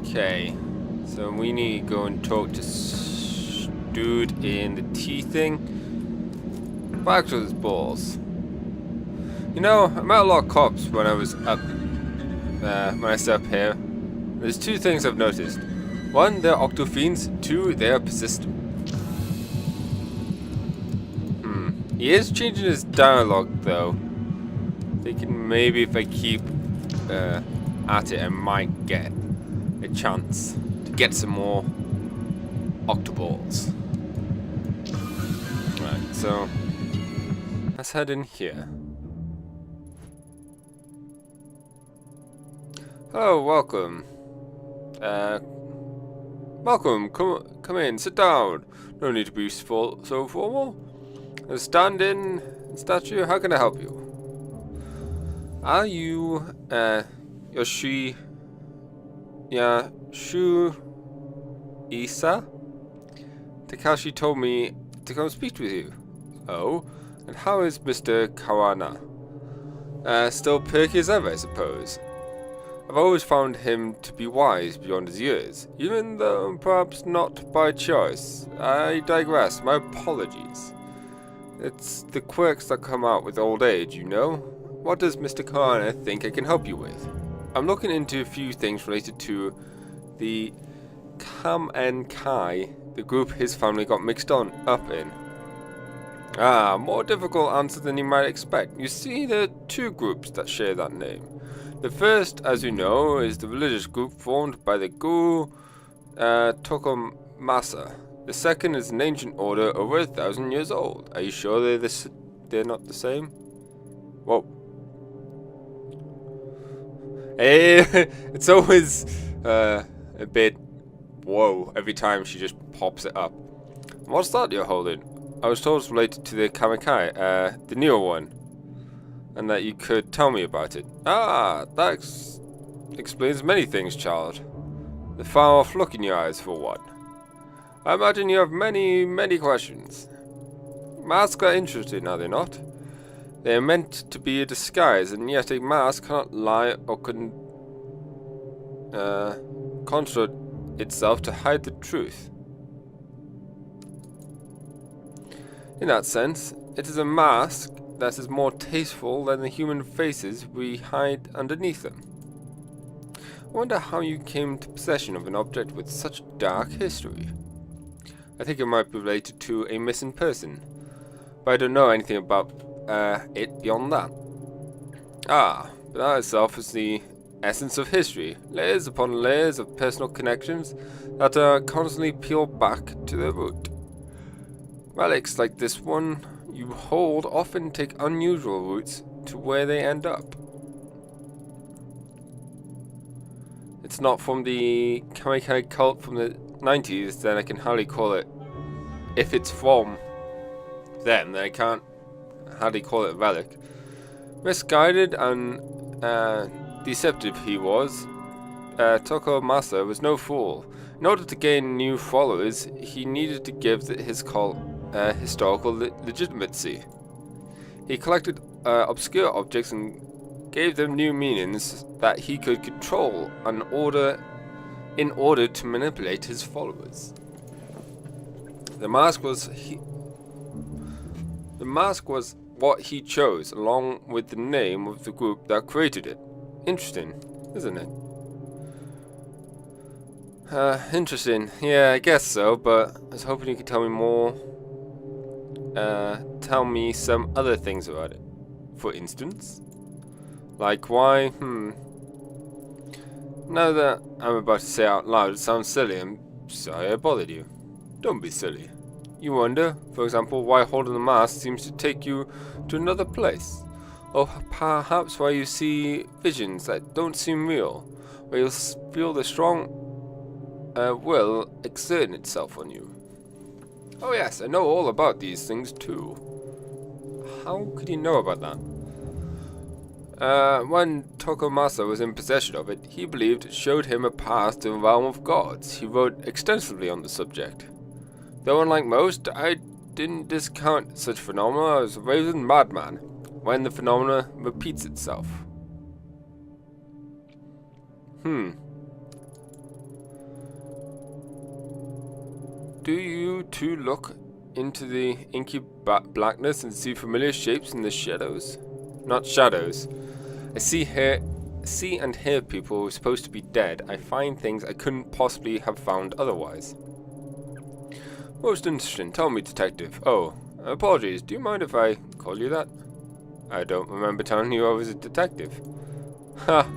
Okay, so we need to go and talk to dude in the tea thing. Back to his balls. You know, I met a lot of cops when I was up, when I stayed up here. There's two things I've noticed. One, they're octofiends. Two, they're persistent. He is changing his dialogue though. Thinking maybe if I keep at it, I might get a chance to get some more octoballs. Right, so let's head in here. Hello, welcome. Welcome. Come in. Sit down. No need to be so formal. Stand in statue. How can I help you? Are you Yoshi? Yeah, Shu Isa? Takashi told me to come speak with you. Oh, and how is Mr. Kawana? Still perky as ever, I suppose. I've always found him to be wise beyond his years, even though perhaps not by choice. I digress. My apologies. It's the quirks that come out with old age, you know. What does Mr. Kawana think I can help you with? I'm looking into a few things related to the Kamenkai, the group his family got mixed up in. Ah, more difficult answer than you might expect. You see, there are two groups that share that name. The first, as you know, is the religious group formed by the Guru Tokomasa. The second is an ancient order over 1,000 years old. Are you sure they're not the same? Whoa. Hey, it's always a bit whoa every time she just pops it up. What's that you're holding? I was told it's related to the Kamenkai, the newer one, and that you could tell me about it. Ah, that explains many things, child. The far-off look in your eyes, for one. I imagine you have many, many questions. Masks are interesting, are they not? They are meant to be a disguise, and yet a mask cannot lie or construct itself to hide the truth. In that sense, it is a mask that is more tasteful than the human faces we hide underneath them. I wonder how you came to possession of an object with such dark history. I think it might be related to a missing person, but I don't know anything about it beyond that. Ah, but that itself is the essence of history, layers upon layers of personal connections that are constantly peeled back to their root. Relics like this one you hold often take unusual routes to where they end up. It's not from the Kamenkai cult from the 90s, then I can hardly call it. If it's from them, then I can't hardly call it a relic. Misguided and deceptive he was, Tokomasa was no fool. In order to gain new followers, he needed to give his cult historical legitimacy. He collected obscure objects and gave them new meanings that he could control in order to manipulate his followers. The mask was what he chose, along with the name of the group that created it. Interesting, isn't it? Interesting. Yeah, I guess so, but I was hoping you could tell me more. Tell me some other things about it. For instance? Like why? Now that I'm about to say out loud, it sounds silly. I'm sorry I bothered you. Don't be silly. You wonder, for example, why holding the mask seems to take you to another place. Or perhaps why you see visions that don't seem real. Where you feel the strong will exerting itself on you. Oh yes, I know all about these things too. How could you know about that? When Tokomasa was in possession of it, he believed it showed him a path to the realm of gods. He wrote extensively on the subject. Though unlike most, I didn't discount such phenomena as a raving madman, when the phenomena repeats itself. Do you two look into the inky blackness and see familiar shapes in the shadows? Not shadows. I see and hear people who are supposed to be dead. I find things I couldn't possibly have found otherwise. Most interesting. Tell me, detective. Oh, apologies. Do you mind if I call you that? I don't remember telling you I was a detective. Ha!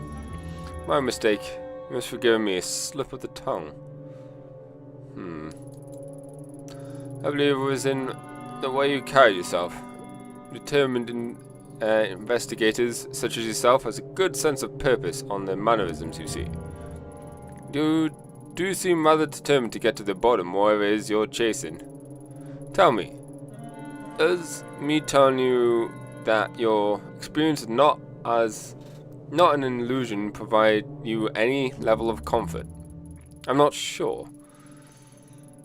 My mistake. You must forgive me a slip of the tongue. I believe it was in the way you carried yourself. Determined investigators such as yourself has a good sense of purpose on their mannerisms, you see. You do seem rather determined to get to the bottom, whatever it is you're chasing. Tell me, does me telling you that your experience is not an illusion provide you any level of comfort? I'm not sure.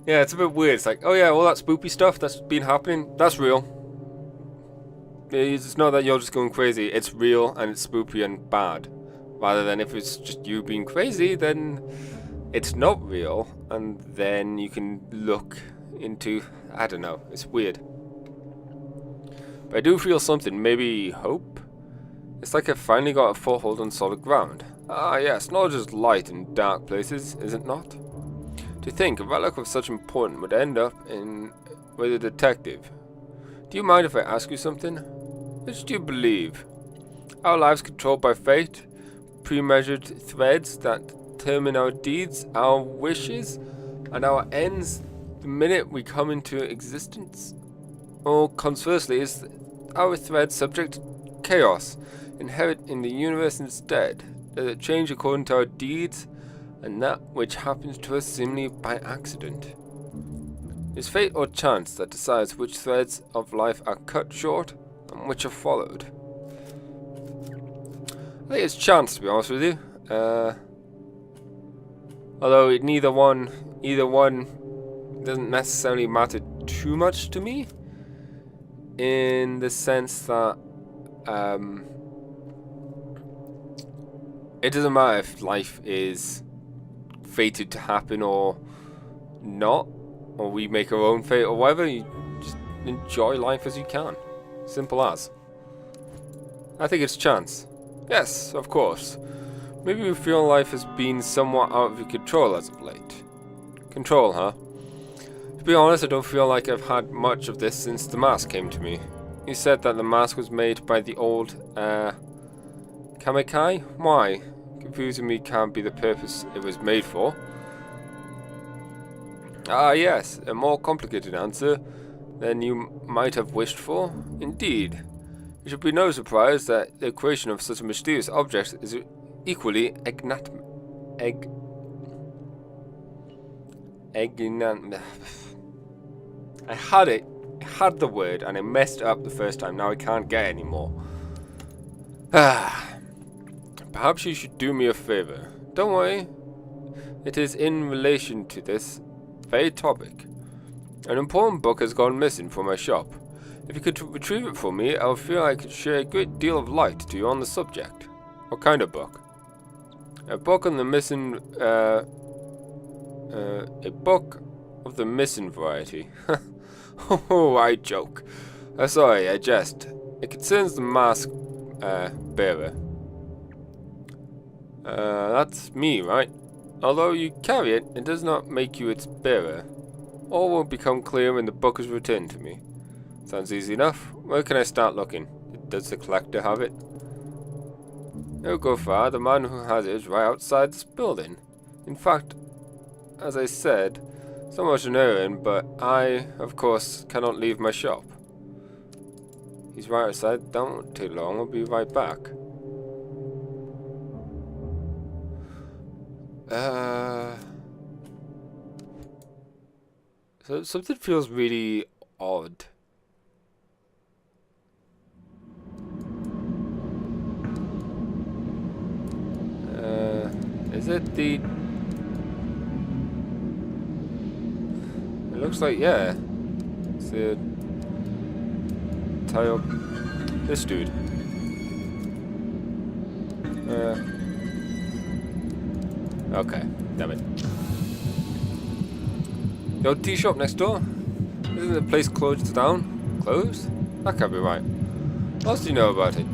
Yeah, it's a bit weird. It's like, oh yeah, all that spoopy stuff that's been happening, that's real. It's not that you're just going crazy. It's real and it's spoopy and bad. Rather than if it's just you being crazy, then it's not real. And then you can look into, I don't know, it's weird. But I do feel something, maybe hope? It's like I've finally got a foothold on solid ground. Ah yes, knowledge is light in dark places, is it not? To think a relic of such importance would end up with a detective. Do you mind if I ask you something? Which do you believe? Our lives controlled by fate? Pre-measured threads that determine our deeds, our wishes, and our ends the minute we come into existence? Or conversely, is our thread subject to chaos, inherent in the universe instead? Does it change according to our deeds, and that which happens to us seemingly by accident? Is fate or chance that decides which threads of life are cut short and which are followed? I think it's chance, to be honest with you. Although either one doesn't necessarily matter too much to me, in the sense that it doesn't matter if life is fated to happen or not, or we make our own fate or whatever. You just enjoy life as you can. Simple as. I think it's chance. Yes, of course. Maybe we feel life has been somewhat out of your control as of late. Control, huh? To be honest, I don't feel like I've had much of this since the mask came to me. You said that the mask was made by the old, Kamikai? Why? Confusing me can't be the purpose it was made for. Ah, yes, a more complicated answer than you might have wished for. Indeed. It should be no surprise that the creation of such a mysterious object is equally I had the word and I messed it up the first time. Now I can't get any more. Perhaps you should do me a favor. Don't worry. It is in relation to this very topic. An important book has gone missing from my shop. If you could retrieve it for me, I would feel I could share a great deal of light to you on the subject. What kind of book? A book on the missing, a book of the missing variety. Oh, I joke. Sorry, I jest. It concerns the mask, bearer. That's me, right? Although you carry it, it does not make you its bearer. All will become clear when the book is returned to me. Sounds easy enough. Where can I start looking? Does the collector have it? Don't go far. The man who has it is right outside this building. In fact, as I said, so much an errand, but I, of course, cannot leave my shop. He's right outside. Don't take long. I'll be right back. So something feels really odd. Is it the... It looks like, yeah. It's the... Tile... This dude. Okay, damn it. The old tea shop next door? Isn't the place closed down? Closed? That can't be right. What else do you know about it?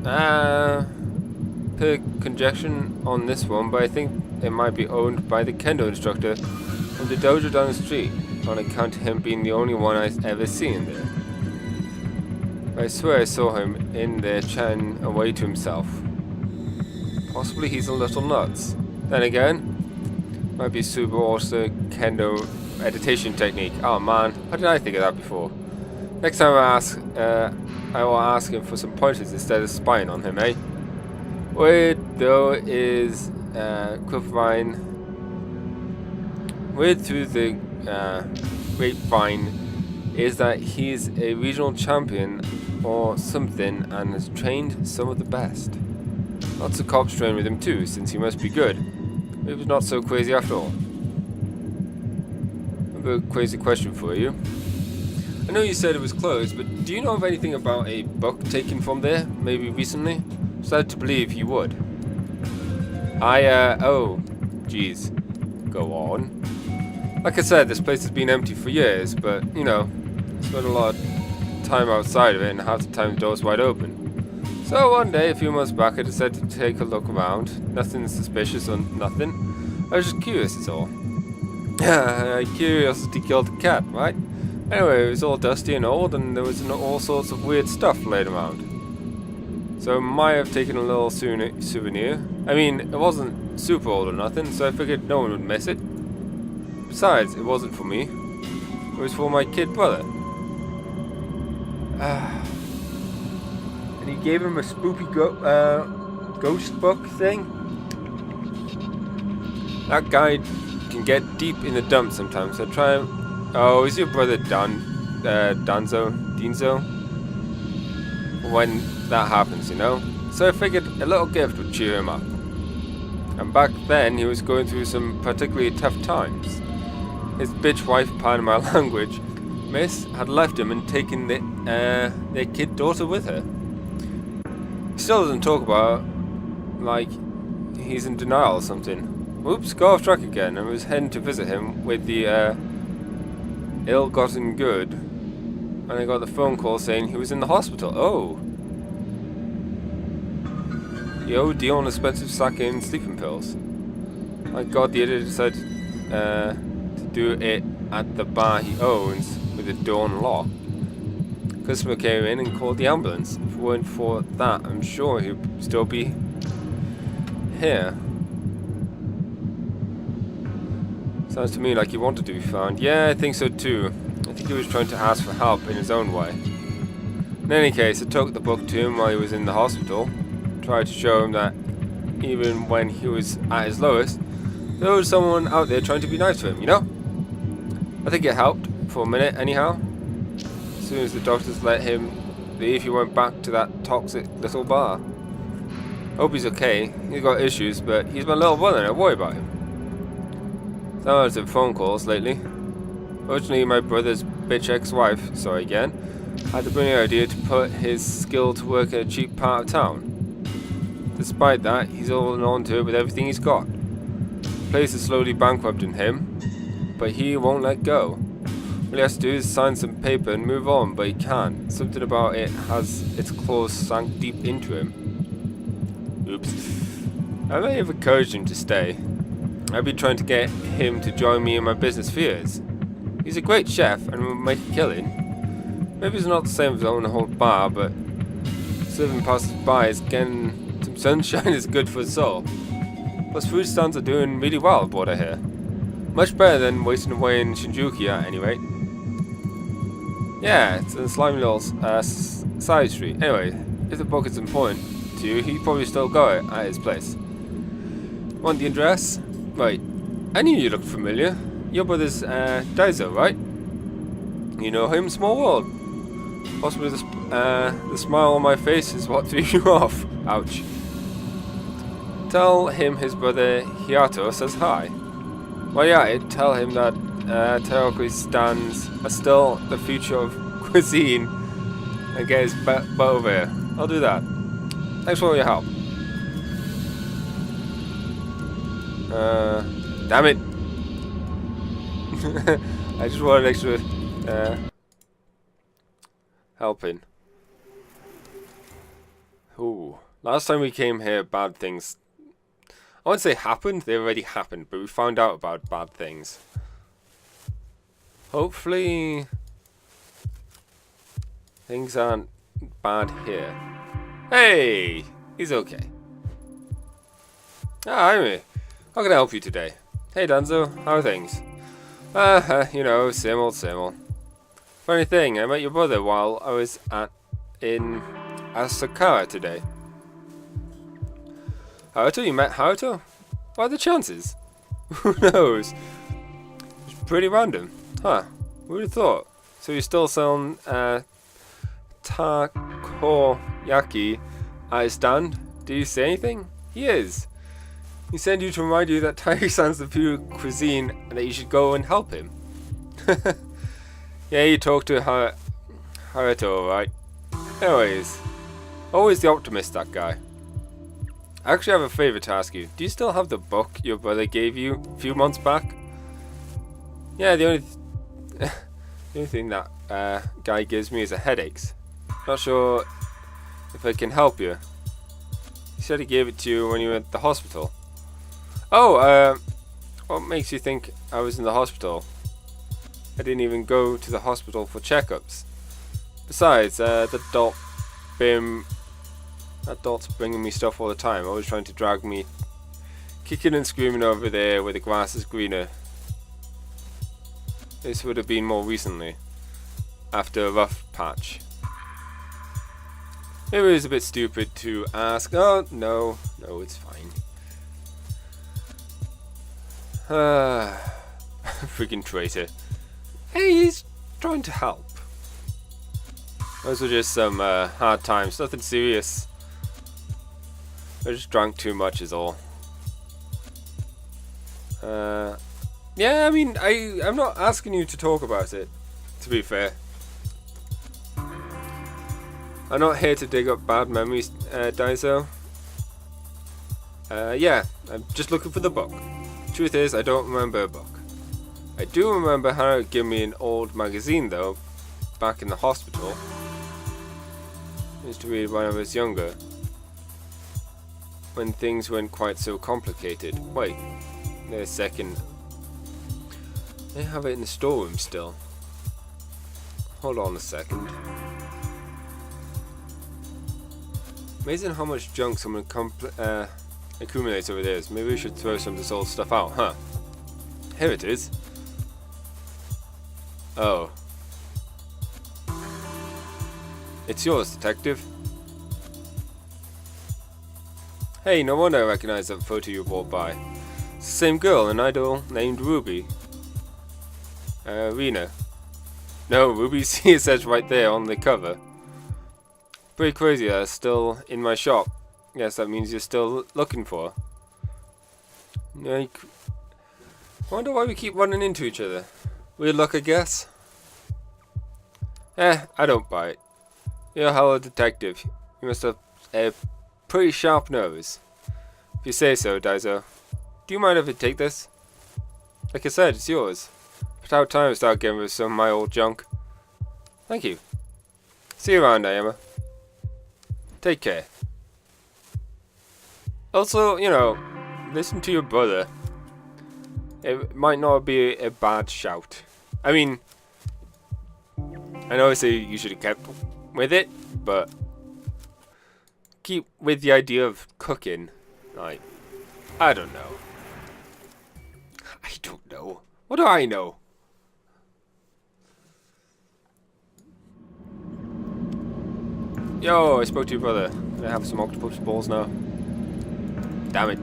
Per conjecture on this one, but I think it might be owned by the kendo instructor from the dojo down the street, on account of him being the only one I've ever seen there. I swear I saw him in there chatting away to himself. Possibly he's a little nuts. Then again, might be super awesome kendo meditation technique. Oh man, how did I think of that before? Next time I will ask him for some pointers instead of spying on him, eh? Weird though is Weird through the grapevine is that he's a regional champion or something and has trained some of the best. Lots of cops train with him too, since he must be good. Maybe he's not so crazy after all. I have a crazy question for you. I know you said it was closed, but do you know of anything about a book taken from there, maybe recently? Sad to believe you would. Oh, geez. Go on. Like I said, this place has been empty for years, but, you know, spent a lot of time outside of it and half the time the door's wide open. So one day, a few months back, I decided to take a look around. Nothing suspicious or nothing. I was just curious, that's all. Curiosity killed the cat, right? Anyway, it was all dusty and old, and there was all sorts of weird stuff laid around. So I might have taken a little souvenir. I mean, it wasn't super old or nothing, so I figured no one would miss it. Besides, it wasn't for me. It was for my kid brother. And he gave him a spooky ghost book thing. That guy can get deep in the dumps sometimes, so try him. Oh, is your brother Dinzo? When that happens, you know? So I figured a little gift would cheer him up. And back then, he was going through some particularly tough times. His bitch wife, pardon my language, Miss, had left him and taken their kid daughter with her. He still doesn't talk about it, like he's in denial or something. Whoops, go off track again. I was heading to visit him with the ill-gotten good, and I got the phone call saying he was in the hospital. Oh. He OD on expensive sake and sleeping pills. My god, the idiot decided to do it at the bar he owns with the door unlocked. Customer came in and called the ambulance. If it weren't for that, I'm sure he'd still be here. Sounds to me like he wanted to be found. Yeah, I think so too. I think he was trying to ask for help in his own way. In any case, I took the book to him while he was in the hospital. Tried to show him that even when he was at his lowest, there was someone out there trying to be nice to him, you know? I think it helped, for a minute anyhow. As soon as the doctors let him leave, he went back to that toxic little bar. Hope he's okay. He's got issues, but he's my little brother and I worry about him. Thousands of phone calls lately. Fortunately, my brother's bitch ex-wife, sorry again, had the brilliant idea to put his skill to work in a cheap part of town. Despite that, he's holding on to it with everything he's got. The place is slowly bankrupting him, but he won't let go. All he has to do is sign some paper and move on, but he can't. Something about it has its claws sunk deep into him. Oops. I may have encouraged him to stay. I've been trying to get him to join me in my business for years. He's a great chef and will make a killing. Maybe it's not the same as owning a whole bar, but serving passers-by is getting some sunshine is good for the soul. Plus food stands are doing really well, what I hear. Much better than wasting away in Shinjuku at any rate. Yeah, it's a slimy little side street. Anyway, if the book is important to you, he'd probably still go at his place. Want the address? Right. I knew you looked familiar. Your brother's Daiso, right? You know him, small world. Possibly the smile on my face is what threw you off. Ouch. Tell him his brother Hiato says hi. While you're at it, tell him that teriyaki stands are still the future of cuisine and get his butt over here. I'll do that. Thanks for all your help. Damn it. I just want an extra helping. Ooh. Last time we came here, bad things... I wouldn't say happened, they already happened, but we found out about bad things. Hopefully... things aren't bad here. Hey! He's okay. Ah, I'm here. How can I help you today? Hey Danzo, how are things? You know, same old, same old. Funny thing, I met your brother while I was in Asakara today. Haruto? You met Haruto? What are the chances? Who knows? It's pretty random. Huh. Who would have thought? So you're still selling takoyaki at his stand? Did you say anything? He is. He sent you to remind you that Tairi-san's the pure cuisine and that you should go and help him. Yeah, you talked to Haruto, alright. Anyways, always the optimist, that guy. I actually have a favour to ask you. Do you still have the book your brother gave you a few months back? Yeah, the only thing that guy gives me is a headaches. Not sure if I can help you. He said he gave it to you when you were at the hospital. Oh, what makes you think I was in the hospital? I didn't even go to the hospital for checkups. Besides, that adult's bringing me stuff all the time, always trying to drag me, kicking and screaming over there where the grass is greener. This would have been more recently, after a rough patch. It was a bit stupid to ask. Oh, no, it's fine. Freaking traitor. Hey, he's trying to help. Those were just some hard times, nothing serious. I just drank too much is all. Yeah, I mean, I'm not asking you to talk about it, to be fair. I'm not here to dig up bad memories, Daiso. Yeah, I'm just looking for the book. Truth is, I don't remember a book. I do remember Haru gave me an old magazine, though, back in the hospital. I used to read when I was younger. When things weren't quite so complicated. Wait, a second. They have it in the storeroom still. Hold on a second. Amazing how much junk someone accumulates over there. Maybe we should throw some of this old stuff out, huh? Here it is. Oh. It's yours, detective. Hey, no wonder I recognize that photo you brought by. It's the same girl, an idol named Ruby. Rena. No, Ruby's here says right there on the cover. Pretty crazy that's still in my shop. Yes, that means you're still looking for her. I wonder why we keep running into each other. Weird luck, I guess. I don't buy it. You're a hell of a detective. You must have a pretty sharp nose. If you say so, Daiso. Do you mind if I take this? Like I said, it's yours. But how time to start getting rid of some of my old junk. Thank you. See you around, Ayama. Take care. Also, you know, listen to your brother. It might not be a bad shout. I mean, I know I say you should have kept with it, but keep with the idea of cooking. Like, I don't know. I don't know. What do I know? Yo, I spoke to your brother. Can I have some octopus balls now? Damn it.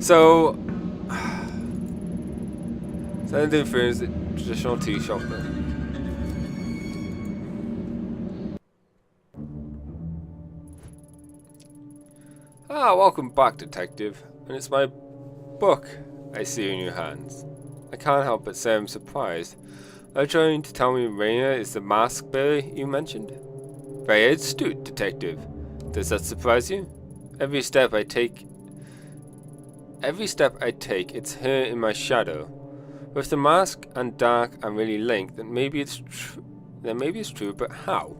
So the difference is traditional tea shop then. Welcome back, detective. And it's my book I see in your hands. I can't help but say I'm surprised. Are you trying to tell me Reina is the mask bearer you mentioned? Very astute, detective. Does that surprise you? Every step I take Every step I take, it's her in my shadow. With the mask and dark are really linked, then maybe it's true, but how?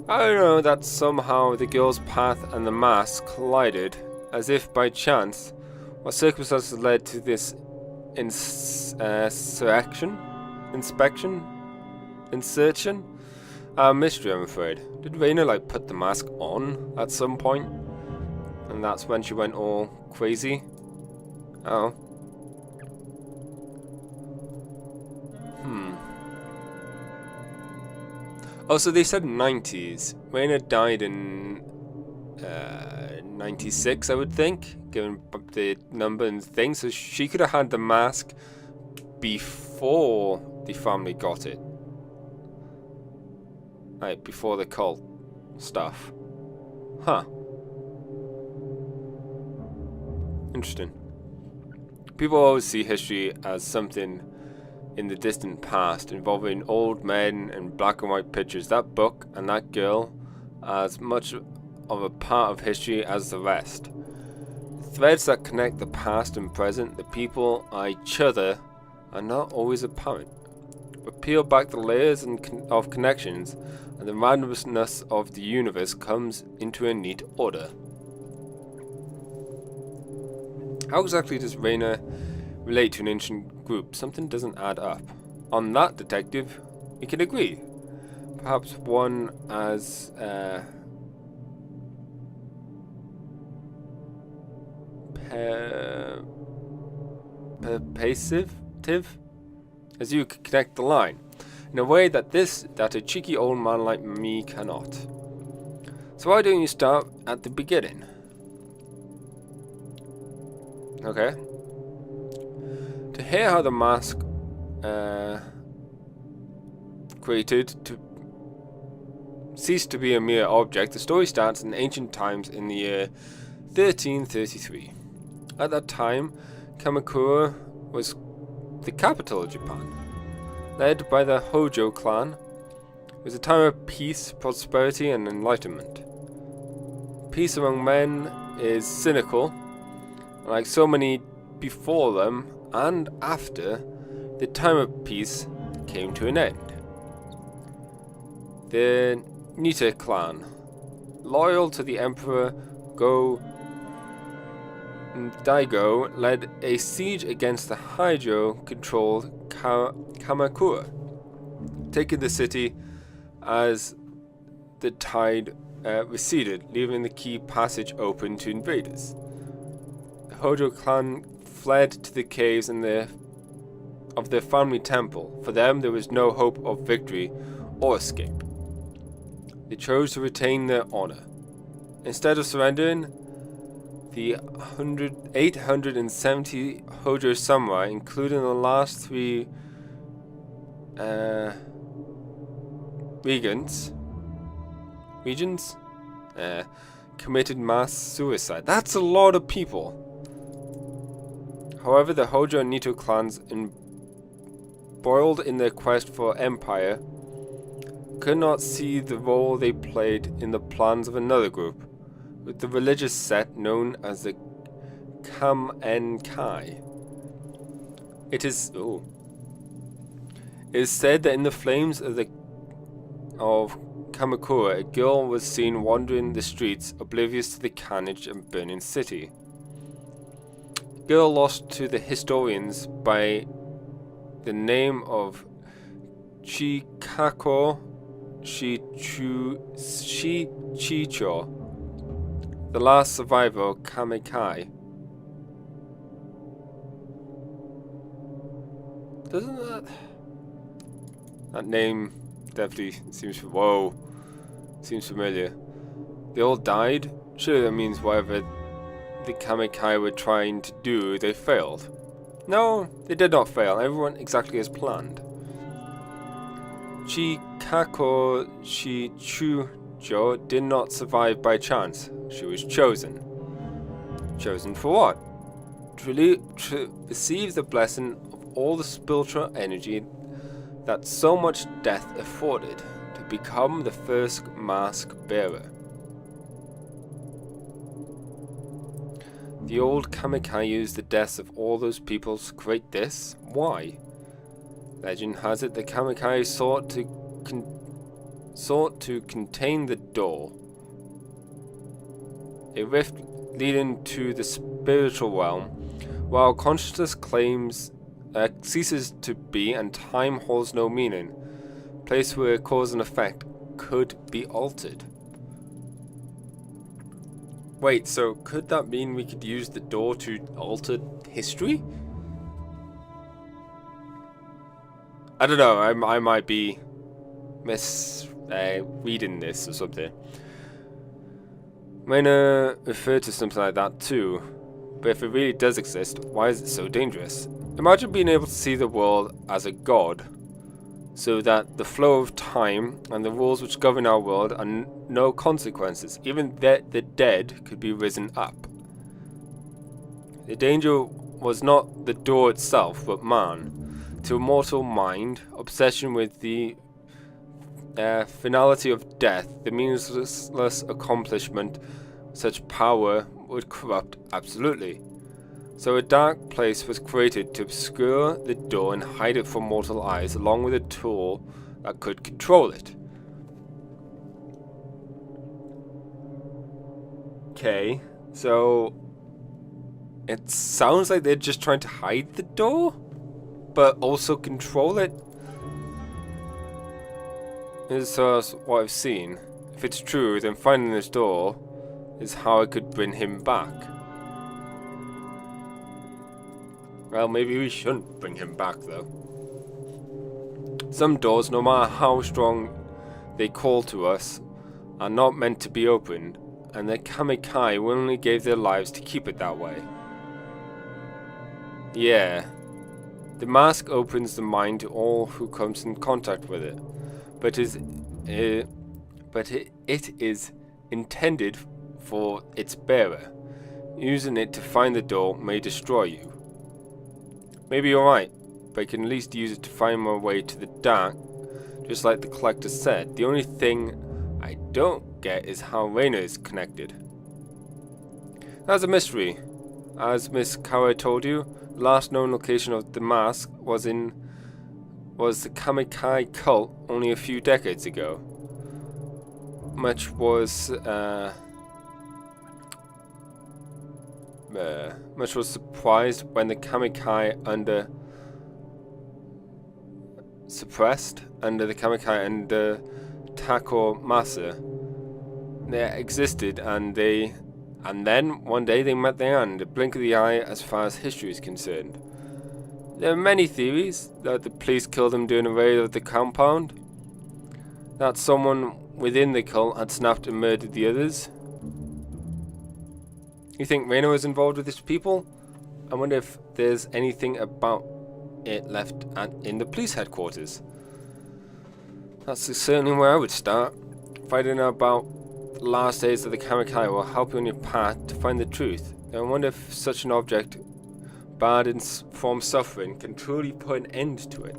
I don't know that somehow the girl's path and the mask collided, as if by chance. What circumstances led to this insertion? Mystery, I'm afraid. Did Raina put the mask on at some point? And that's when she went all crazy? Oh. Oh, so they said 90s. Raina died in 96, I would think, given the number and things. So she could have had the mask before the family got it. Right, before the cult stuff. Huh. Interesting. People always see history as something in the distant past, involving old men and black and white pictures. That book and that girl are as much of a part of history as the rest. Threads that connect the past and present, the people and each other, are not always apparent. But peel back the layers of connections, and the randomness of the universe comes into a neat order. How exactly does Raina relate to an ancient group? Something doesn't add up. On that, detective, we can agree. Perhaps one as pervasive as you could connect the line, in a way that a cheeky old man like me cannot. So why don't you start at the beginning? Okay. To hear how the mask created to cease to be a mere object, the story starts in ancient times in the year 1333. At that time, Kamakura was the capital of Japan. Led by the Hojo clan, it was a time of peace, prosperity, and enlightenment. Peace among men is cynical, and like so many before them and after, the time of peace came to an end. The Nita clan, loyal to the Emperor Daigo, led a siege against the Haijo-controlled Kamakura, taking the city as the tide receded, leaving the key passage open to invaders. The Hojo clan fled to the caves of their family temple. For them, there was no hope of victory or escape. They chose to retain their honor. Instead of surrendering, the 870 Hojo samurai, including the last three regents, committed mass suicide. That's a lot of people. However, the Hojo and Nito clans, embroiled in their quest for empire, could not see the role they played in the plans of another group, with the religious sect known as the Kamenkai. It is said that in the flames of Kamakura, a girl was seen wandering the streets, oblivious to the carnage and burning city. A girl lost to the historians by the name of Chikako Shichicho, the last survivor of Kamenkai. Doesn't that name definitely seems familiar. They all died? Surely that means whatever the Kamenkai were trying to do, they failed. No, they did not fail. Everyone went exactly as planned. Chikako Shichujo did not survive by chance. She was chosen. Chosen for what? To receive the blessing of all the spiritual energy that so much death afforded, to become the first mask bearer. The old Kamikai used the deaths of all those people to create this? Why? Legend has it the Kamikai sought to contain the door. A rift leading to the spiritual realm, while consciousness claims ceases to be and time holds no meaning. Place where cause and effect could be altered. Wait, so could that mean we could use the door to alter history? I don't know, I might be reading this or something. Raina referred to something like that too, but if it really does exist, why is it so dangerous? Imagine being able to see the world as a god, so that the flow of time and the rules which govern our world are no consequences. Even the dead could be risen up. The danger was not the door itself, but man. To a mortal mind, obsession with the finality of death, the meaningless accomplishment, such power would corrupt absolutely. So a dark place was created to obscure the door and hide it from mortal eyes, along with a tool that could control it. Okay, so it sounds like they're just trying to hide the door, but also control it. This is what I've seen. If it's true, then finding this door is how I could bring him back. Well, maybe we shouldn't bring him back, though. Some doors, no matter how strong they call to us, are not meant to be opened, and the Kamikai willingly gave their lives to keep it that way. Yeah. The mask opens the mind to all who comes in contact with it, but it is intended for its bearer. Using it to find the door may destroy you. Maybe you're right, but I can at least use it to find my way to the dark, just like the collector said. The only thing I don't get is how Raina is connected. That's a mystery. As Miss Kawa told you, the last known location of the mask was the Kamikai cult only a few decades ago. Much was surprised when the Kamikai suppressed under the Kamikai under Tako Masa. They existed, and then one day they met the end, a blink of the eye as far as history is concerned. There are many theories that the police killed him during a raid of the compound, that someone within the cult had snapped and murdered the others. You think Raina was involved with these people? I wonder if there's anything about it left in the police headquarters. That's certainly where I would start. Finding out about the last days of the Kamikai will help you on your path to find the truth. I wonder if such an object, barred from suffering, can truly put an end to it.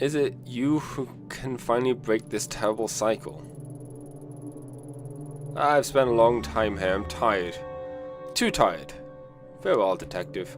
Is it you who can finally break this terrible cycle? I've spent a long time here. I'm tired. Too tired. Farewell, detective.